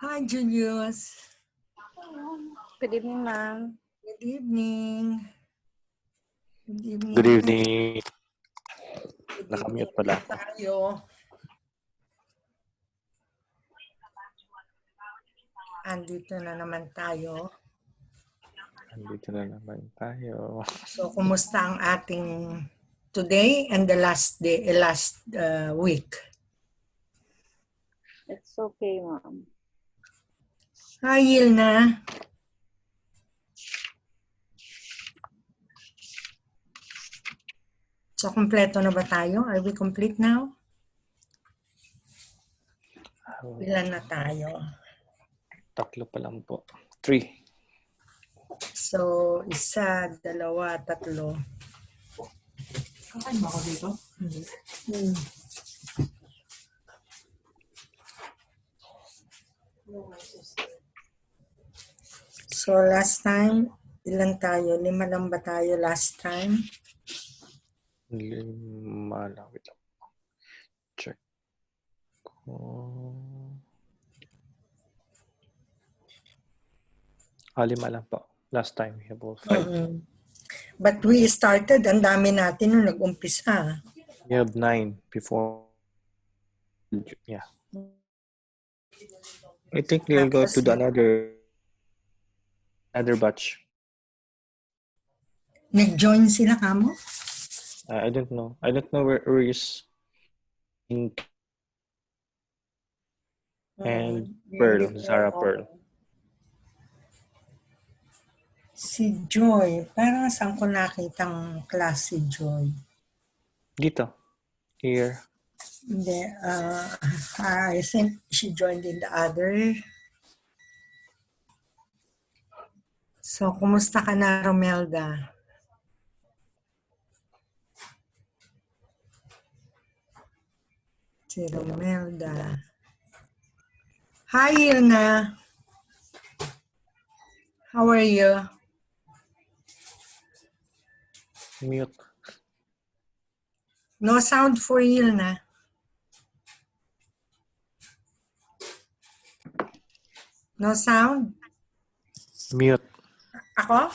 Hi, Julius. Good evening, ma'am. Good evening. Good evening. Good evening. Good Nakamute evening pala ulit ako. tayo. Andito na naman tayo. So, kumusta ang ating today and the last week? It's okay, ma'am. Hi, Yilna. So, kompleto na ba tayo? Are we complete now? Ilan na tayo? Tatlo pa lang po. 3. So, isa, dalawa, tatlo. Kakain ba ako dito? Hindi. So, last time, ilan tayo? 5 lang ba tayo last time? 5 lang. Wait lang. Check. 5 lang po. Last time, we have 5. But we started, ang dami natin nung nag-umpisa. We have 9 before. Yeah. I think we'll go to the another batch. Nag-join sila kamo? I don't know. I don't know where is and Pearl, Sarah Pearl. Si Joy, parang saan ko nakitang class si Joy? Dito. Here. Hindi, I think she joined in the other. So, kumusta ka na, Romelda? Si Romelda. Hi, Ilna. How are you? Mute. No sound for Ilna. No sound? Mute. Ako?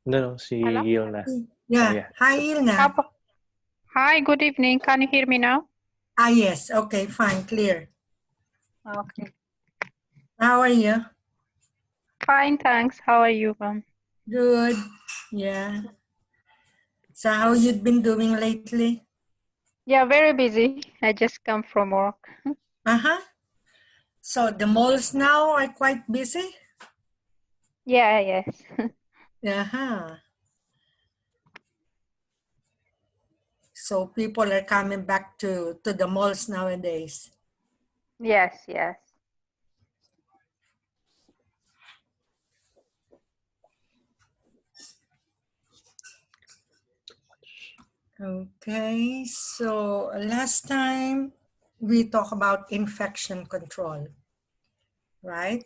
No, si Hello? Yilna. Yeah. Yeah. Hi, Ilna. Hi, good evening. Can you hear me now? Yes. Okay, fine. Clear. Okay. How are you? Fine, thanks. How are you, ma'am? Good. Yeah. So how you been doing lately? Yeah, very busy. I just come from work. Uh-huh. So the malls now are quite busy? Yeah, yes. Uh-huh. So people are coming back to the malls nowadays. Yes, yes. Okay, so last time we talked about infection control, right?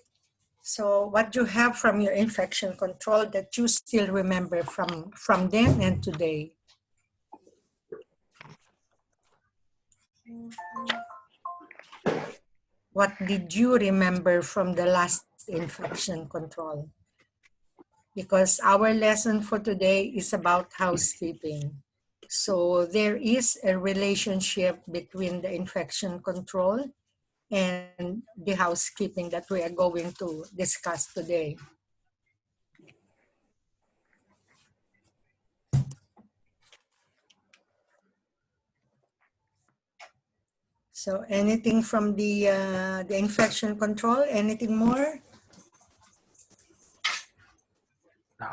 So what you have from your infection control that you still remember from then and today? What did you remember from the last infection control? Because our lesson for today is about housekeeping. So there is a relationship between the infection control and the housekeeping that we are going to discuss today. So anything from the infection control, anything more? No.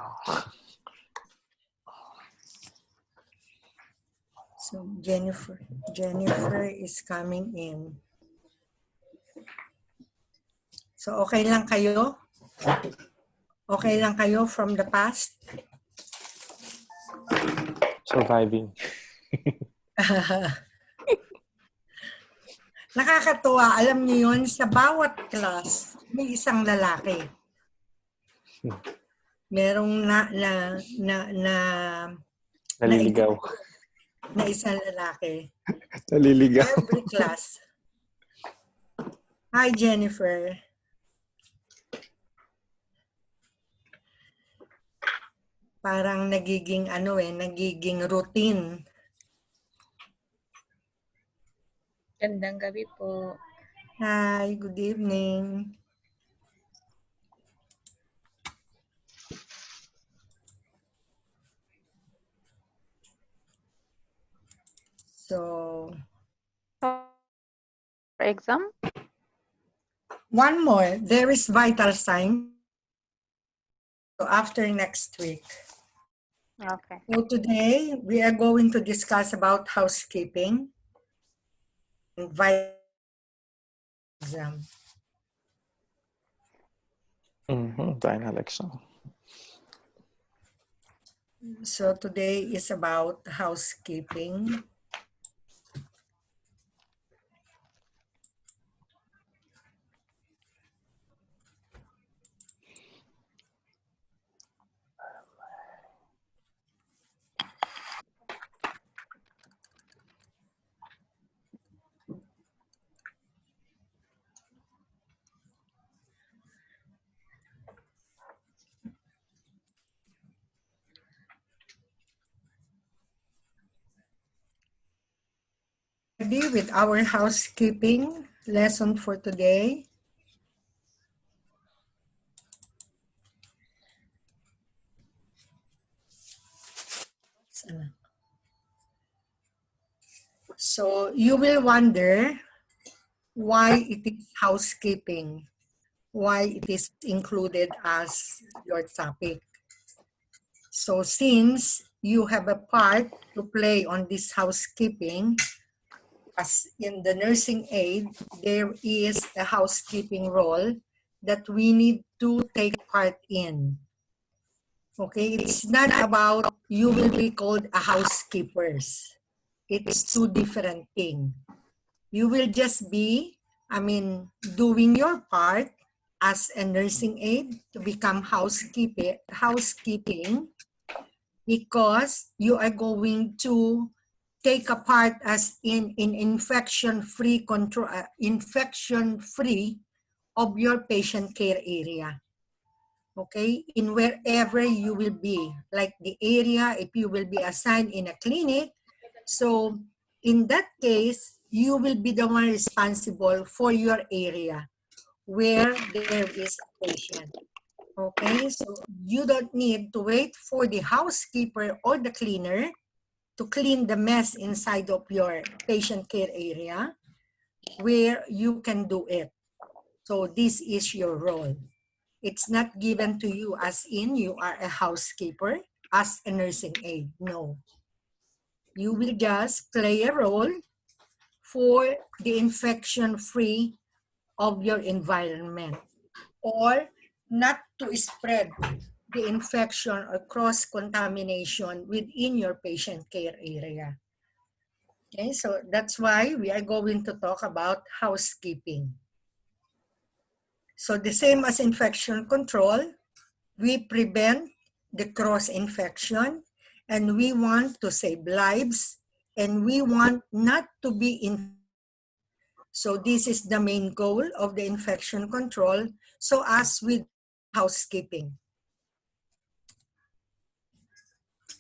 So Jennifer is coming in. So okay lang kayo? Okay lang kayo from the past? Surviving. Nakakatuwa, alam niyo yun, sa bawat class, may isang lalaki. Merong Naliligaw. na isang lalaki. Naliligaw. Every class. Hi, Jennifer. Parang nagiging nagiging routine. Gandang gabi po. Hi, good evening. So, For exam? one more. There is vital sign. So after next week. Okay. So today we are going to discuss about housekeeping and vital exam. Final exam. So today is about housekeeping. Ready with our housekeeping lesson for today? So you will wonder why it is housekeeping, why it is included as your topic. So since you have a part to play on this housekeeping, as in the nursing aid, there is a housekeeping role that we need to take part in. Okay, it's not about you will be called a housekeepers. It's two different things. You will just be, doing your part as a nursing aid to become housekeeping because you are going to take a part as in infection-free control, infection-free of your patient care area. Okay, in wherever you will be, like the area, if you will be assigned in a clinic, so in that case, you will be the one responsible for your area where there is a patient. Okay, so you don't need to wait for the housekeeper or the cleaner to clean the mess inside of your patient care area where you can do it. So this is your role. It's not given to you as in you are a housekeeper as a nursing aide. No. You will just play a role for the infection-free of your environment or not to spread the infection or cross-contamination within your patient care area. Okay, so that's why we are going to talk about housekeeping. So the same as infection control, we prevent the cross-infection and we want to save lives and we want not to be infected. So this is the main goal of the infection control. So as with housekeeping.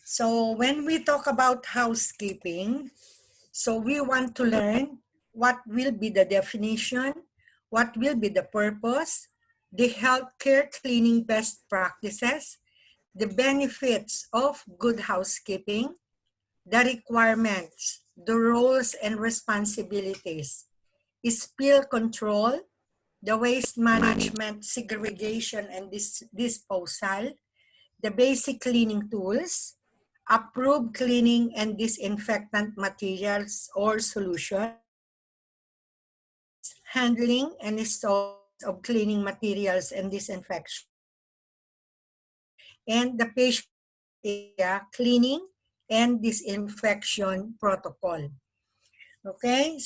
So when we talk about housekeeping, so we want to learn what will be the definition, what will be the purpose, the healthcare cleaning best practices, the benefits of good housekeeping, the requirements, the roles and responsibilities, spill control, the waste management, segregation and disposal, the basic cleaning tools, approved cleaning and disinfectant materials or solution, handling and storage of cleaning materials and disinfection, and the patient area cleaning and disinfection protocol. Okay,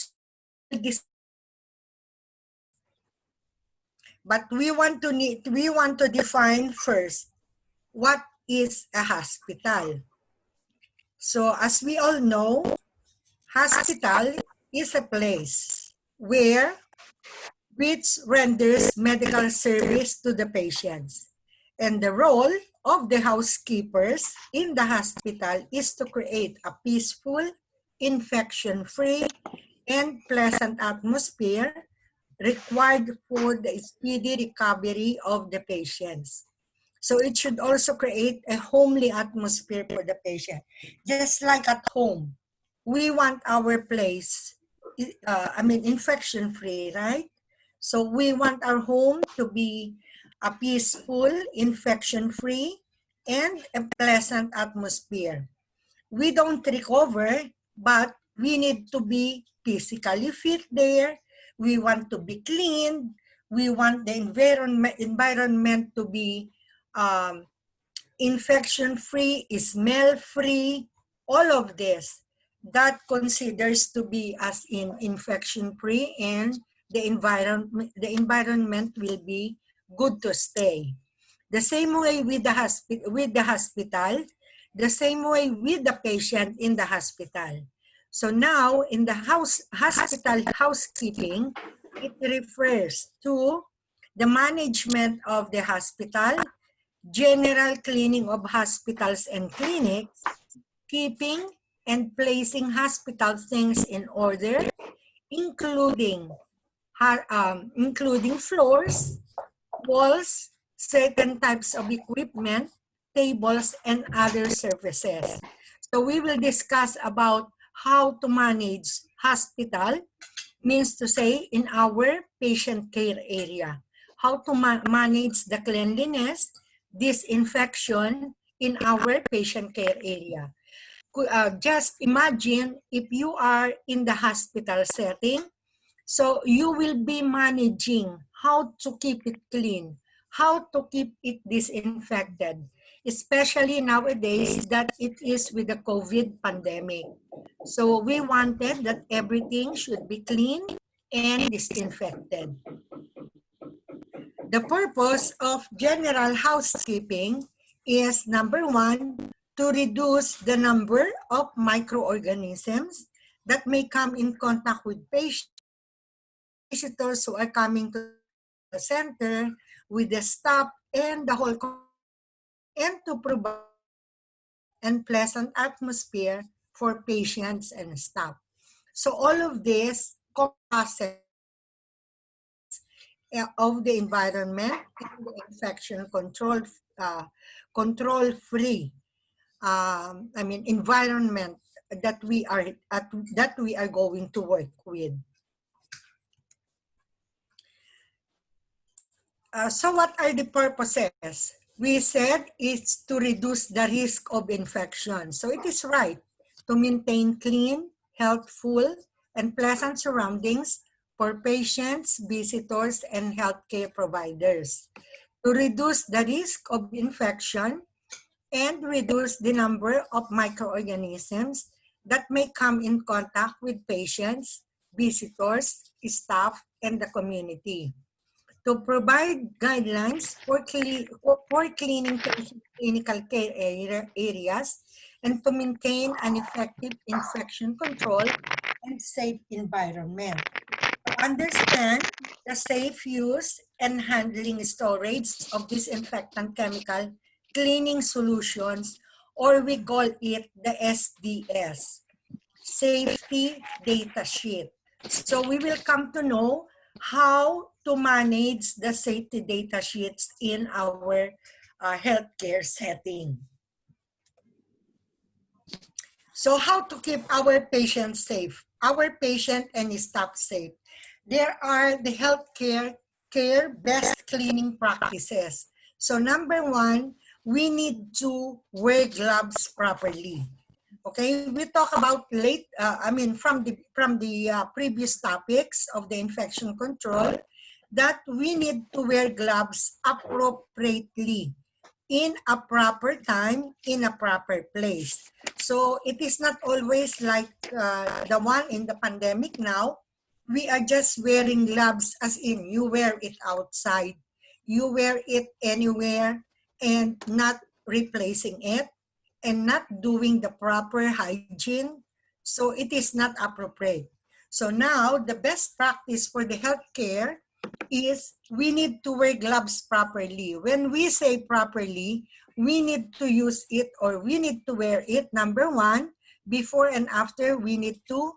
but we want to define first what is a hospital. So as we all know, hospital is a place where which renders medical service to the patients. And the role of the housekeepers in the hospital is to create a peaceful, infection-free, and pleasant atmosphere required for the speedy recovery of the patients. So it should also create a homely atmosphere for the patient. Just like at home, we want our place, infection-free, right? So we want our home to be a peaceful, infection-free, and a pleasant atmosphere. We don't recover, but we need to be physically fit there. We want to be clean. We want the environment to be um, infection-free, smell-free, all of this that considers to be as in infection-free, and the environment will be good to stay. The same way with the hospital, the same way with the patient in the hospital. So now in the hospital housekeeping, it refers to the management of the hospital, general cleaning of hospitals and clinics, keeping and placing hospital things in order, including including floors, walls, certain types of equipment, tables, and other services. So we will discuss about how to manage hospital, means to say in our patient care area, how to manage the cleanliness, disinfection in our patient care area. Just imagine if you are in the hospital setting, so you will be managing how to keep it clean, how to keep it disinfected, especially nowadays that it is with the COVID pandemic. So we wanted that everything should be clean and disinfected. The purpose of general housekeeping is, number one, to reduce the number of microorganisms that may come in contact with patients, visitors who are coming to the center, with the staff and the whole, and to provide and pleasant atmosphere for patients and staff. So all of this comprises of the environment and the infection control free environment that we are going to work with. So what are the purposes? We said it's to reduce the risk of infection. So it is right to maintain clean, healthful, and pleasant surroundings for patients, visitors, and healthcare providers. To reduce the risk of infection and reduce the number of microorganisms that may come in contact with patients, visitors, staff, and the community. To provide guidelines for cleaning patient clinical care areas, and to maintain an effective infection control and safe environment. To understand the safe use and handling storage of disinfectant chemical cleaning solutions, or we call it the SDS, Safety Data Sheet. So we will come to know how to manage the safety data sheets in our healthcare setting. So how to keep our patients safe, our patient and staff safe? There are the healthcare best cleaning practices. So number one, we need to wear gloves properly. Okay, we talk about from the previous topics of the infection control, that we need to wear gloves appropriately, in a proper time, in a proper place. So it is not always like the one in the pandemic now. We are just wearing gloves as in you wear it outside, you wear it anywhere, and not replacing it, and not doing the proper hygiene. So it is not appropriate. So now the best practice for the healthcare is we need to wear gloves properly. When we say properly, we need to use it or we need to wear it. Number one, before and after, we need to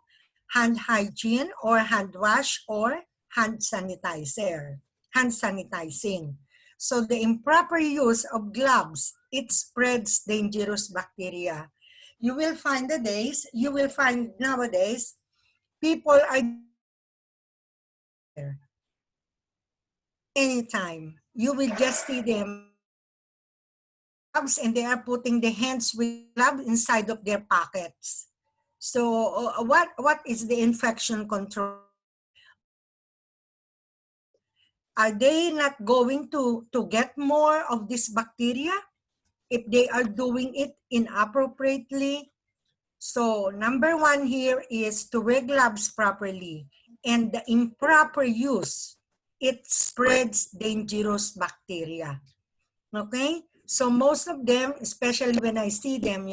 hand hygiene or hand wash or hand sanitizer, hand sanitizing. So the improper use of gloves, it spreads dangerous bacteria. You will find nowadays, people are anytime. You will just see them gloves and they are putting the hands with gloves inside of their pockets. So what is the infection control? Are they not going to get more of this bacteria if they are doing it inappropriately? So number one here is to wear gloves properly, and the improper use, it spreads dangerous bacteria. Okay? So most of them, especially when I see them,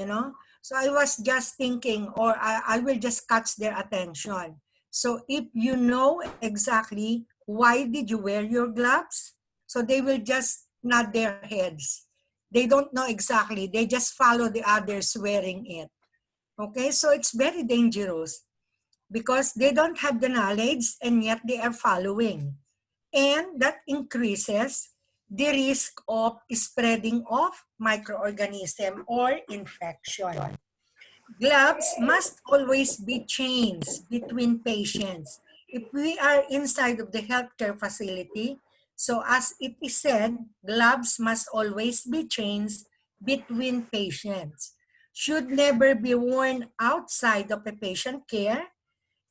so I was just thinking, or I will just catch their attention. So if you know exactly why did you wear your gloves, so they will just nod their heads. They don't know exactly. They just follow the others wearing it. Okay? So it's very dangerous because they don't have the knowledge and yet they are following. And that increases the risk of spreading of microorganism or infection. Gloves must always be changed between patients. If we are inside of the healthcare facility, so as it is said, gloves must always be changed between patients. Should never be worn outside of a patient care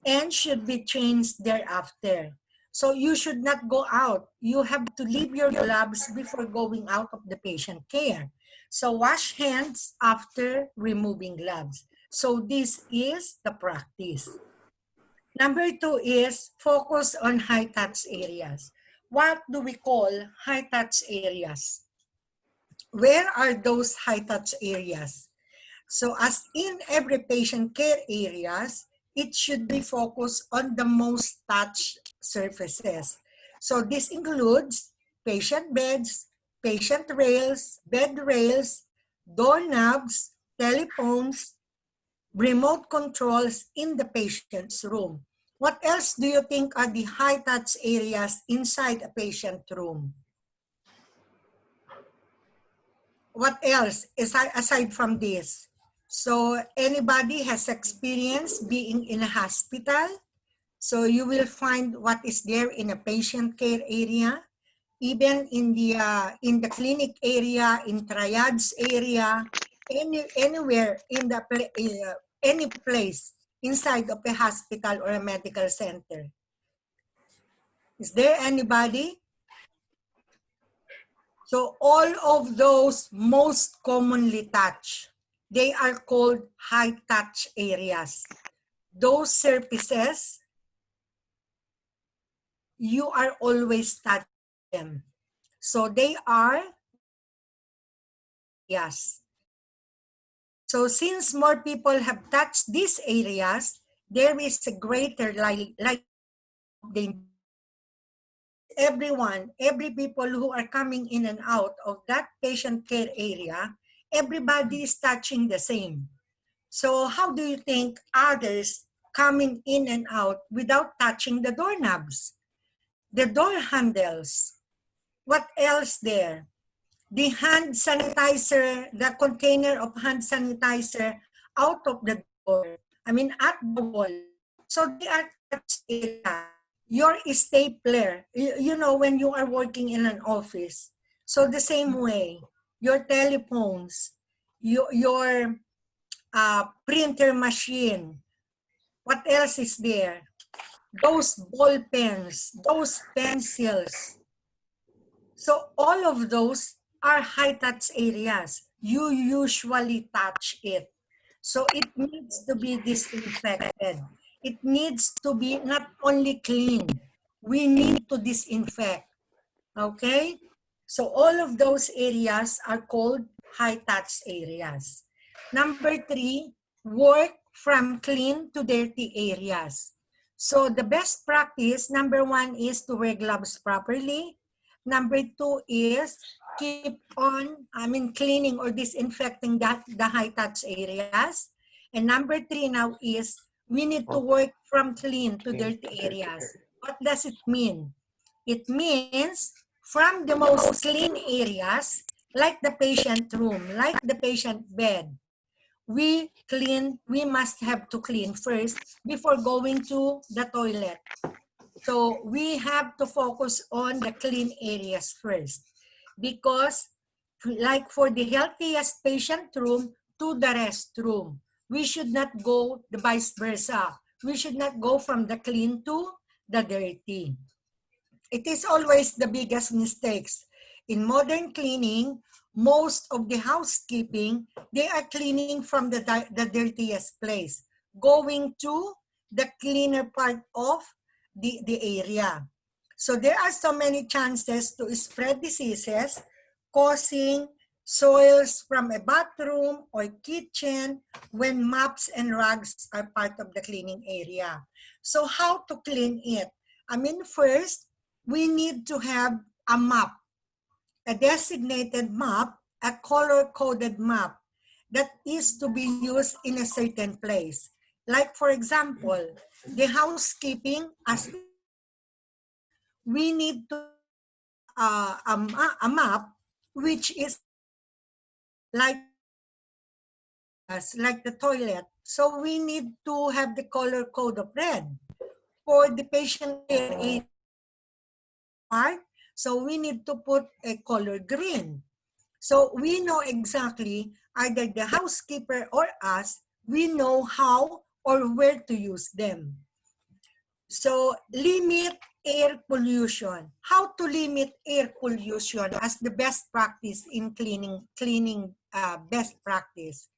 and should be changed thereafter. So you should not go out. You have to leave your gloves before going out of the patient care. So wash hands after removing gloves. So this is the practice. Number two is focus on high-touch areas. What do we call high-touch areas? Where are those high-touch areas? So as in every patient care areas, it should be focused on the most touched surfaces. So this includes patient beds, patient rails, bed rails, doorknobs, telephones, remote controls in the patient's room. What else do you think are the high-touch areas inside a patient room? What else aside from this? So anybody has experience being in a hospital? So you will find what is there in a patient care area, even in the clinic area, in triage area, anywhere in the any place inside of a hospital or a medical center. Is there anybody? So all of those most commonly touched, they are called high touch areas. Those surfaces, you are always touching them. So they are yes. So since more people have touched these areas, there is a greater likelihood everyone, every people who are coming in and out of that patient care area, everybody is touching the same. So how do you think others coming in and out without touching the doorknobs, the door handles? What else there? The hand sanitizer, the container of hand sanitizer out of the door. I mean, at the wall. So they are touched area. Your stapler, you know, when you are working in an office. So the same way, your telephones, your printer machine. What else is there? Those ball pens, those pencils. So all of those are high-touch areas. You usually touch it. So it needs to be disinfected. It needs to be not only clean, we need to disinfect. Okay? So all of those areas are called high-touch areas. Number three, work from clean to dirty areas. So the best practice, number one, is to wear gloves properly. Number 2 is keep on, cleaning or disinfecting the high-touch areas. And number 3 now is we need to work from clean to dirty areas. What does it mean? It means from the most clean areas, like the patient room, like the patient bed, we must have to clean first before going to the toilet. So we have to focus on the clean areas first, because like for the healthiest patient room to the restroom, we should not go the vice versa. We should not go from the clean to the dirty. It is always the biggest mistakes. In modern cleaning, most of the housekeeping, they are cleaning from the dirtiest place, going to the cleaner part of the area. So there are so many chances to spread diseases, causing soils from a bathroom or kitchen when mops and rugs are part of the cleaning area. So how to clean it? First, we need to have a map, a designated map, a color-coded map that is to be used in a certain place. Like for example, the housekeeping, as we mentioned, we need to have a map which is like areas, like the toilet. So we need to have the color code of red. For the patient care area part, so we need to put a color green. So we know exactly, either the housekeeper or us, we know how or where to use them. So limit air pollution. How to limit air pollution as the best practice in cleaning best practice.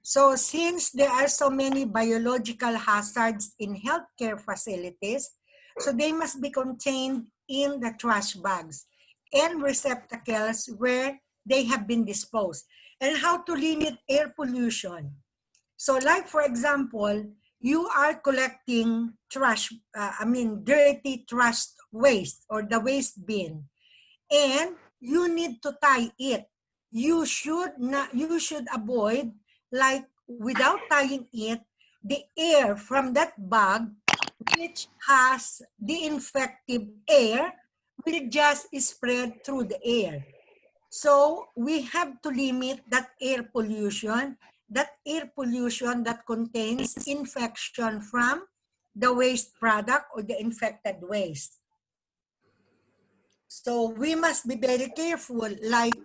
So since there are so many biological hazards in healthcare facilities, so they must be contained in the trash bags and receptacles where they have been disposed. And how to limit air pollution. So like for example, you are collecting trash, dirty trash waste or the waste bin, and you need to tie it. You should avoid, like without tying it, the air from that bag, which has the infective air, will just spread through the air. So we have to limit that air pollution that contains infection from the waste product or the infected waste. So we must be very careful, like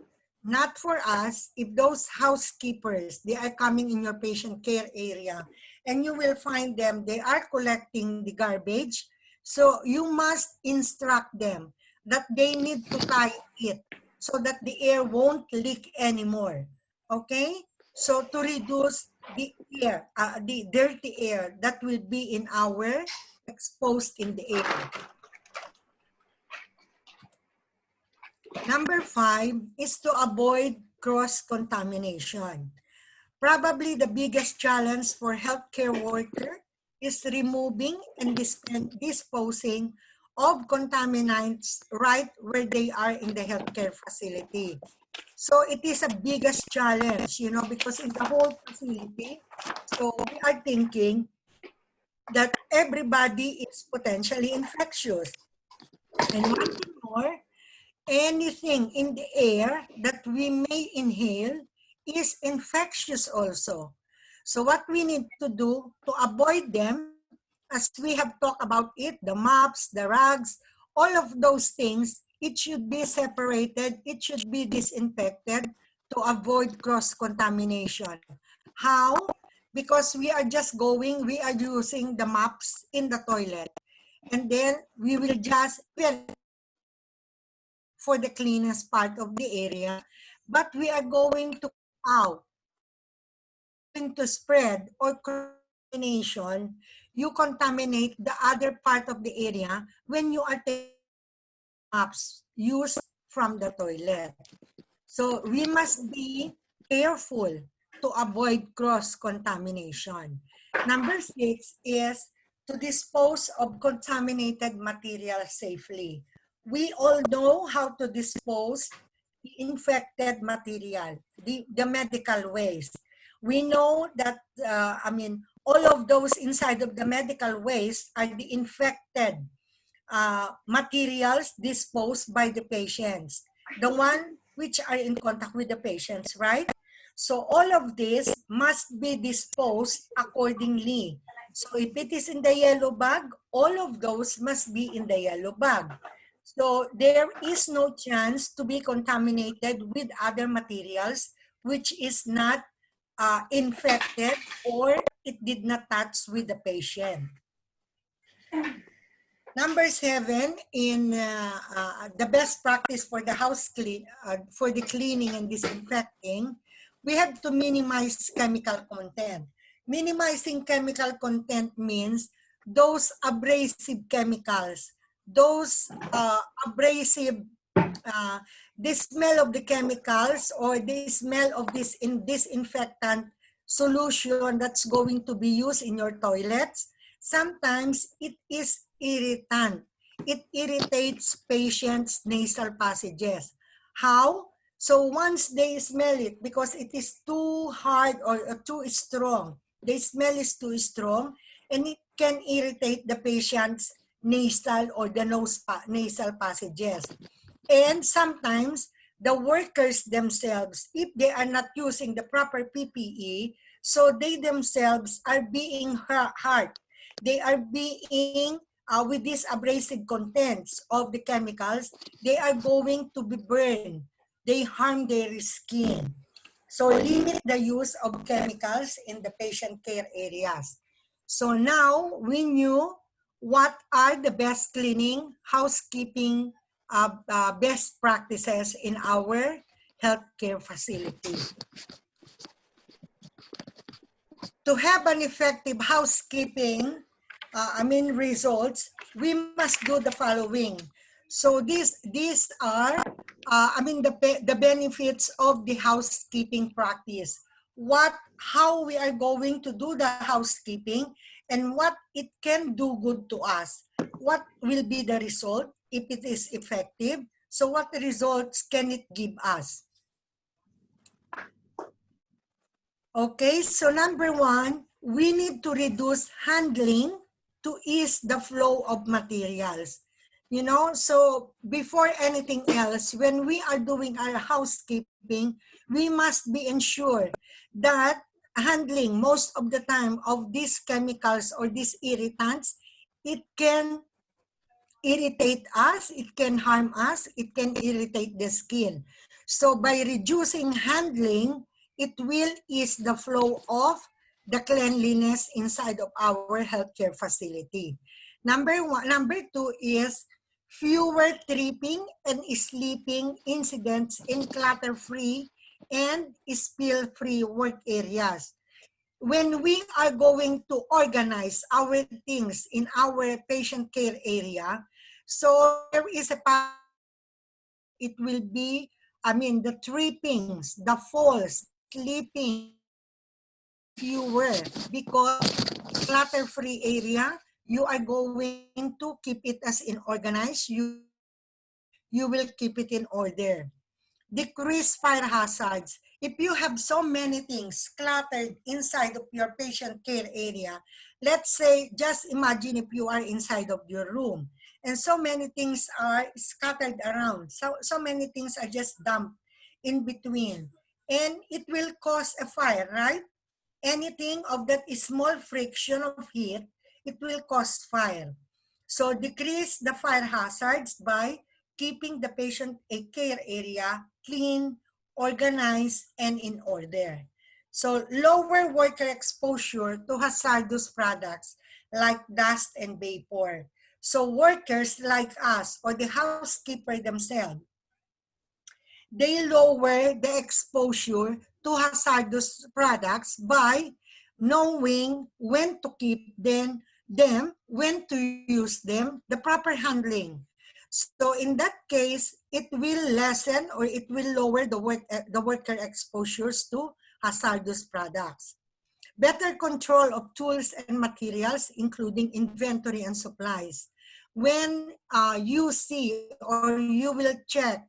not for us, if those housekeepers, they are coming in your patient care area and you will find them, they are collecting the garbage. So you must instruct them that they need to tie it so that the air won't leak anymore. Okay? So to reduce the air, the dirty air that will be in our exposed in the air. Number 5 is to avoid cross-contamination. Probably the biggest challenge for healthcare workers is removing and disposing of contaminants right where they are in the healthcare facility. So it is a biggest challenge, because in the whole facility, so we are thinking that everybody is potentially infectious. And one thing more, anything in the air that we may inhale is infectious also. So what we need to do to avoid them, as we have talked about it, the mops, the rugs, all of those things, it should be separated, it should be disinfected to avoid cross-contamination. How? Because we are using the mops in the toilet. And then we will just, for the cleanest part of the area, but we are going to out. Going to spread or contamination, you contaminate the other part of the area when you are taking maps used from the toilet. So we must be careful to avoid cross-contamination. Number 6 is to dispose of contaminated material safely. we all know how to dispose the infected material, the medical waste. We know that, all of those inside of the medical waste are the infected materials disposed by the patients, the one which are in contact with the patients, right? So all of this must be disposed accordingly. So if it is in the yellow bag, all of those must be in the yellow bag. So there is no chance to be contaminated with other materials which is not infected or it did not touch with the patient. Number 7, in the best practice for the for the cleaning and disinfecting, we have to minimize chemical content. Minimizing chemical content means those abrasive chemicals, those abrasive, uh, the smell of the chemicals or the smell of this disinfectant solution that's going to be used in your toilets. Sometimes it is irritant. It irritates patients' nasal passages. How? So once they smell it, because it is too hard or too strong, the smell is too strong, and it can irritate the patient's nasal or the nasal passages. And sometimes the workers themselves, if they are not using the proper PPE, so they themselves are being hurt. They are being, with these abrasive contents of the chemicals, they are going to be burned. They harm their skin. So limit the use of chemicals in the patient care areas. So now we knew what are the best cleaning, housekeeping, best practices in our healthcare facility. To have an effective housekeeping, results, we must do the following. So these are, the benefits of the housekeeping practice. How we are going to do the housekeeping and what it can do good to us. What will be the result if it is effective? So what results can it give us? Okay, so number 1, we need to reduce handling to ease the flow of materials. You know, so before anything else, when we are doing our housekeeping, we must be ensured that handling most of the time of these chemicals or these irritants, it can irritate us, it can harm us, it can irritate the skin. So by reducing handling, it will ease the flow of the cleanliness inside of our healthcare facility. Number 2 is fewer tripping and sleeping incidents in clutter-free and spill-free work areas. When we are going to organize our things in our patient care area, so there is a possibility that it will be, the trippings, the falls, the sleeping will be fewer because clutter-free area, you are going to keep it as in organized, you will keep it in order. Decrease fire hazards. If you have so many things cluttered inside of your patient care area, let's say, just imagine if you are inside of your room and so many things are scattered around. So many things are just dumped in between. And it will cause a fire, right? Anything of that small friction of heat, it will cause fire. So decrease the fire hazards by keeping the patient care area clean, organized, and in order. So lower worker exposure to hazardous products like dust and vapor. So workers like us or the housekeeper themselves, they lower the exposure to hazardous products by knowing when to keep them, when to use them, the proper handling. So in that case, it will lessen or it will lower the worker exposures to hazardous products. Better control of tools and materials, including inventory and supplies. When you see or you will check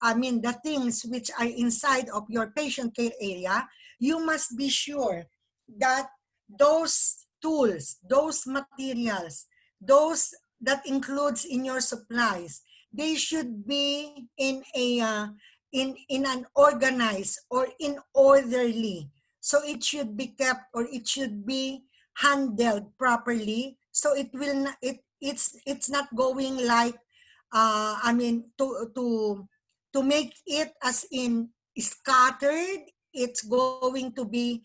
the things which are inside of your patient care area, you must be sure that those tools, those materials, those that includes in your supplies, they should be in a in an organized or in orderly. So it should be kept or it should be handled properly. So it will not, it's not going like to make it as in scattered. It's going to be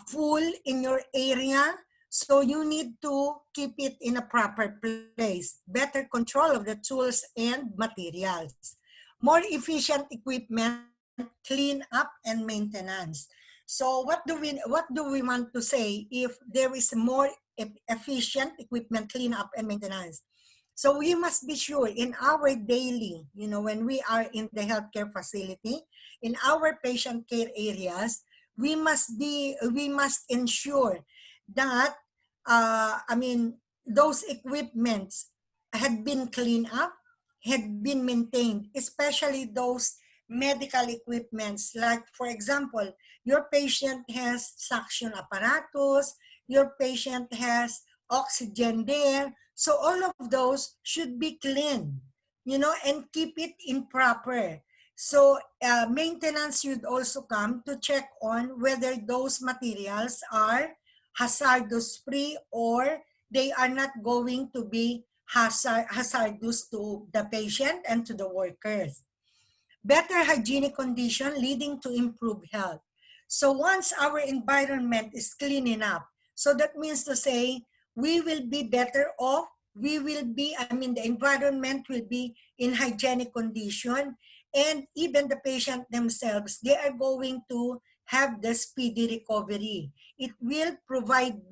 full in your area. So you need to keep it in a proper place. Better control of the tools and materials. More efficient equipment, clean up and maintenance. So what do we want to say if there is more efficient equipment, clean up and maintenance? So we must be sure in our daily, when we are in the healthcare facility, in our patient care areas, we must ensure that, those equipments had been cleaned up, had been maintained, especially those medical equipments. Like, for example, your patient has suction apparatus, your patient has oxygen there. So all of those should be clean, and keep it in proper. So maintenance should also come to check on whether those materials are hazardous free or they are not going to be hazardous to the patient and to the workers. Better hygienic condition leading to improved health. So once our environment is clean enough, so that means to say we will be better off, the environment will be in hygienic condition, and even the patient themselves, they are going to have the speedy recovery. It will provide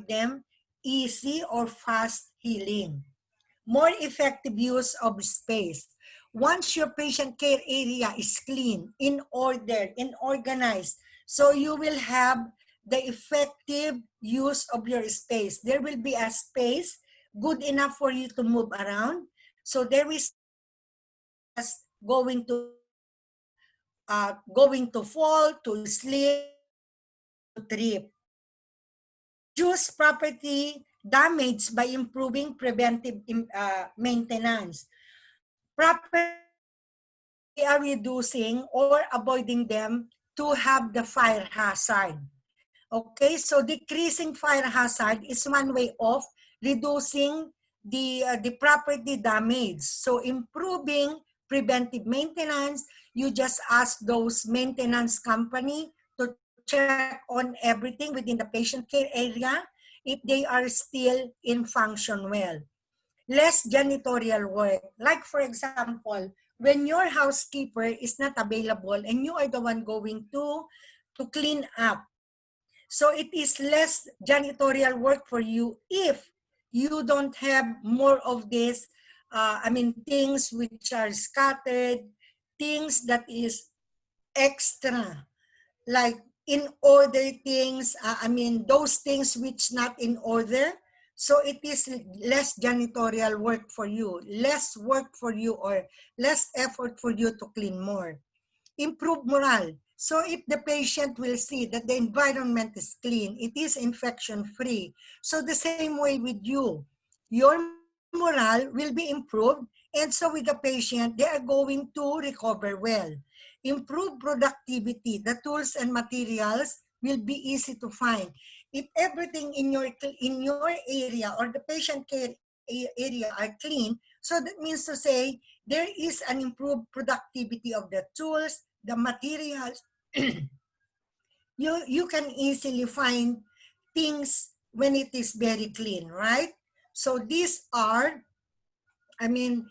them easy or fast healing. More effective use of space. Once your patient care area is clean, in order, and organized, so you will have the effective use of your space. There will be a space good enough for you to move around. So there is just going to fall, to slip, or to trip. Reduce property damage by improving preventive maintenance. Property damage, we are reducing or avoiding them to have the fire hazard. Okay, so decreasing fire hazard is one way of reducing the property damage. So improving preventive maintenance, you just ask those maintenance company to check on everything within the patient care area if they are still in function well. Less janitorial work. Like, for example, when your housekeeper is not available and you are the one going to clean up. So it is less janitorial work for you if you don't have more of this, things which are scattered, things that is extra, like in order things, those things which not in order. So it is less janitorial work for you, less work for you, or less effort for you to clean more. Improve morale. So if the patient will see that the environment is clean, it is infection free. So the same way with you, your morale will be improved, and so with the patient, they are going to recover well. Improve productivity. The tools and materials will be easy to find. If everything in your area or the patient care area are clean, so that means to say there is an improved productivity of the tools, the materials. You can easily find things when it is very clean, right? So these are, the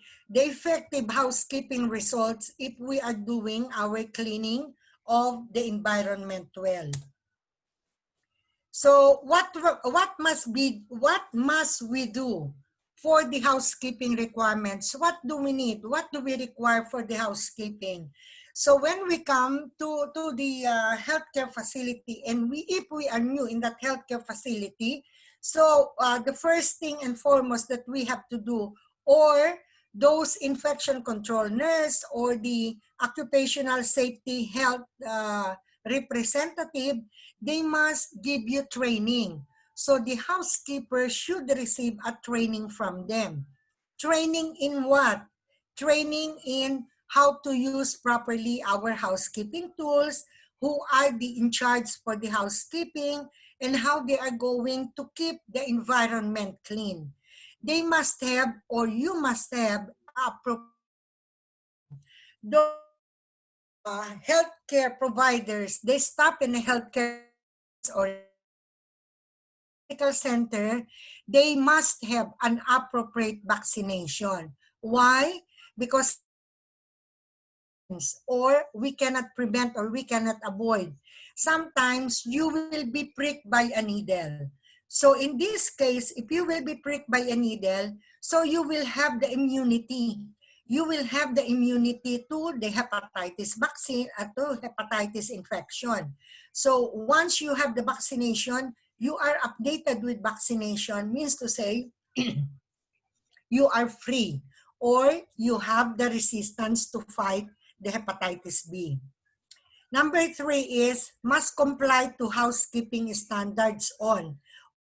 effective housekeeping results if we are doing our cleaning of the environment well. So what must we do for the housekeeping requirements? What do we need? What do we require for the housekeeping? So when we come to the healthcare facility, and if we are new in that healthcare facility, so the first thing and foremost that we have to do, or those infection control nurse or the occupational safety health representative, they must give you training. So the housekeeper should receive a training from them. Training in what? Training in how to use properly our housekeeping tools, who are the in charge for the housekeeping, and how they are going to keep the environment clean. They must have, or you must have, those healthcare providers, they stop in a healthcare or medical center, they must have an appropriate vaccination. Why? Because or we cannot prevent or we cannot avoid. Sometimes you will be pricked by a needle. So in this case, if you will be pricked by a needle, so you will have the immunity. You will have the immunity to the hepatitis vaccine, to hepatitis infection. So once you have the vaccination, you are updated with vaccination, means to say, you are free, or you have the resistance to fight the hepatitis B. Number 3 is must comply to housekeeping standards on.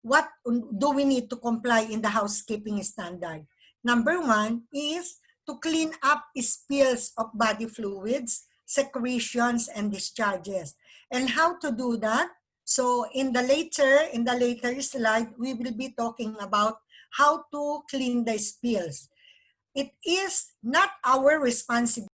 What do we need to comply in the housekeeping standard? Number 1 is to clean up spills of body fluids, secretions, and discharges. And how to do that? So in the later slide, we will be talking about how to clean the spills. It is not our responsibility